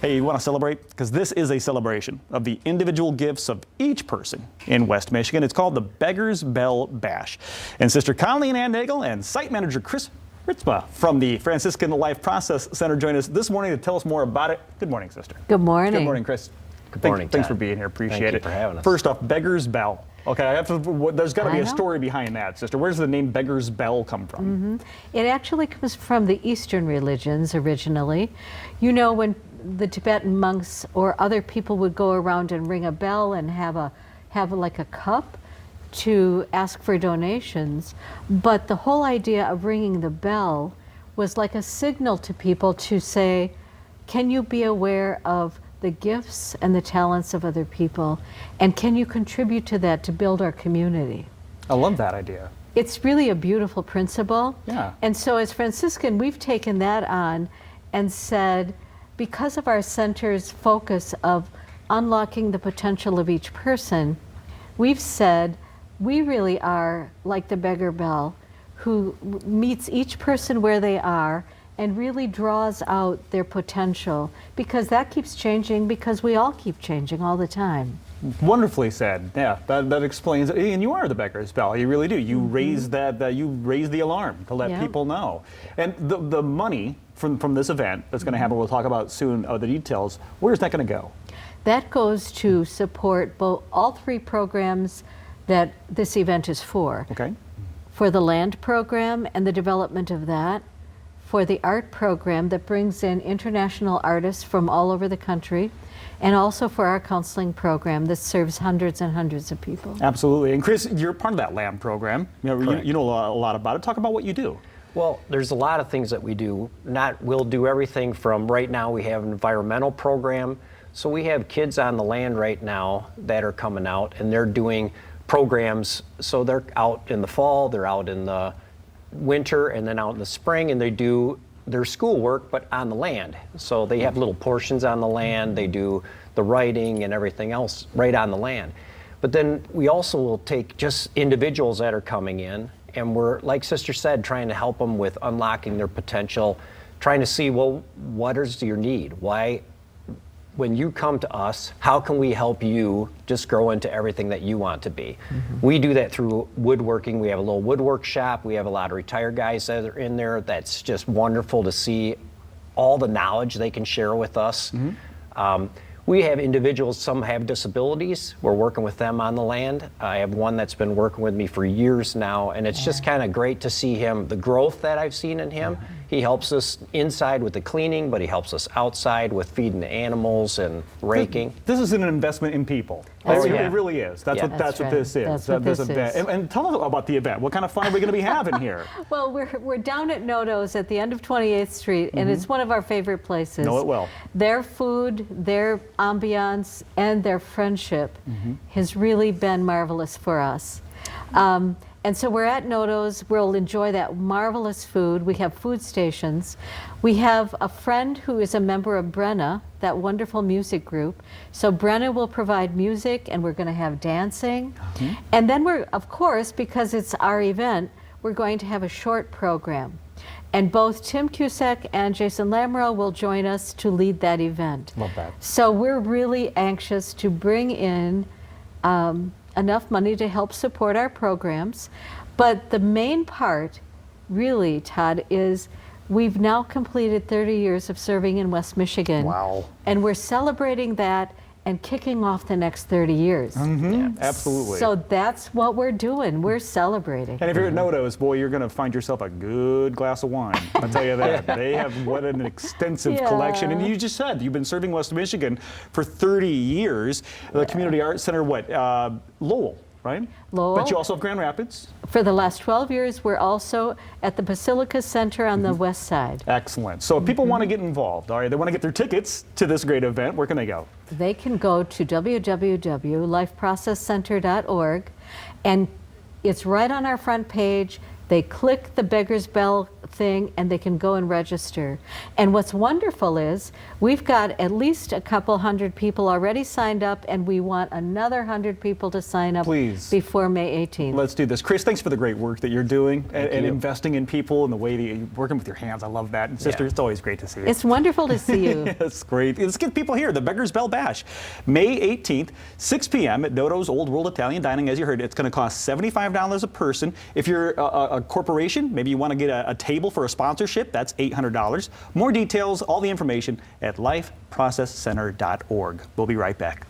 Hey, you want to celebrate? Because this is a celebration of the individual gifts of each person in West Michigan. It's called the Beggar Bell Bash. And Sister Colleen Ann Nagel and site manager Chris Ritzma from the Franciscan Life Process Center join us this morning to tell us more about it. Good morning, Sister. Good morning. Good morning, Chris. Good morning, Thanks for being here. Appreciate it. Thank you for having us. First off, Beggar's Bell. Okay, there's got to be a story behind that, Sister. Where does the name Beggar's Bell come from? It actually comes from the Eastern religions originally. You know, when the Tibetan monks or other people would go around and ring a bell and have like a cup to ask for donations, but the whole idea of ringing the bell was like a signal to people to say, can you be aware of the gifts and the talents of other people, and can you contribute to that to build our community? I love that idea. It's really a beautiful principle. Yeah. And so as Franciscan, we've taken that on and said, because of our center's focus of unlocking the potential of each person, we've said we really are like the Beggar Bell, who meets each person where they are and really draws out their potential, because that keeps changing, because we all keep changing all the time. Wonderfully said. Yeah, that explains it. And you are the Beggar's Bell. You really do. You raise you raise the alarm to let people know. And the money from this event that's going to happen, we'll talk about soon the details. Where's that going to go? That goes to support all three programs that this event is for. Okay. For the land program and the development of that, for the art program that brings in international artists from all over the country, and also for our counseling program that serves hundreds and hundreds of people. Absolutely. And Chris, you're part of that land program. You know a lot about it. Talk about what you do. Well, there's a lot of things that we do. We'll do everything from, right now we have an environmental program. So we have kids on the land right now that are coming out, and they're doing programs. So they're out in the fall, they're out in the winter, and then out in the spring, and they do their schoolwork, but on the land. So they have little portions on the land, they do the writing and everything else right on the land. But then we also will take just individuals that are coming in, and we're, like Sister said, trying to help them with unlocking their potential, trying to see, well, what is your need? Why, when you come to us, how can we help you just grow into everything that you want to be? We do that through woodworking. We have a little woodwork shop. We have a lot of retired guys that are in there. That's just wonderful to see all the knowledge they can share with us. We have individuals, some have disabilities. We're working with them on the land. I have one that's been working with me for years now, and it's just kind of great to see him, the growth that I've seen in him. He helps us inside with the cleaning, but he helps us outside with feeding the animals and raking. This is an investment in people. It really is. That's what this is. That's what this is. And tell us about the event. What kind of fun are we going to be having here? Well, we're down at Noto's at the end of 28th Street, and it's one of our favorite places. Know it well. Their food, their ambiance, and their friendship has really been marvelous for us. And so we're at Noto's. We'll enjoy that marvelous food. We have food stations. We have a friend who is a member of Brenna, that wonderful music group. So Brenna will provide music, and we're going to have dancing. And then we're, of course, because it's our event, we're going to have a short program. And both Tim Cusack and Jason Lamro will join us to lead that event. Love that. So we're really anxious to bring in enough money to help support our programs. But the main part, really, Todd, is we've now completed 30 years of serving in West Michigan. Wow. And we're celebrating that and kicking off the next 30 years. Absolutely. So that's what we're doing. We're celebrating. And if you're at Noto's, boy, you're going to find yourself a good glass of wine. I'll tell you that. They have what an extensive collection. And you just said you've been serving West Michigan for 30 years. The Community Arts Center, Lowell, right? Lowell. But you also have Grand Rapids. For the last 12 years, we're also at the Basilica Center on the west side. Excellent. So if people want to get involved, all right, they want to get their tickets to this great event, where can they go? They can go to www.lifeprocesscenter.org, and it's right on our front page. They click the Beggar's Bell thing and they can go and register. And what's wonderful is we've got at least a couple hundred people already signed up, and we want another 100 people to sign up Please. before May 18th. Let's do this. Chris, thanks for the great work that you're doing and you. investing in people and the way that you're working with your hands. I love that. And sister, Yeah. it's always great to see you. It's wonderful to see you. It's great. Let's get people here. The Beggar's Bell Bash, May 18th, 6 p.m. at Dodo's Old World Italian Dining. As you heard, it's going to cost $75 a person. If you're a corporation, maybe you want to get a table for a sponsorship, that's $800. More details, all the information at lifeprocesscenter.org. We'll be right back.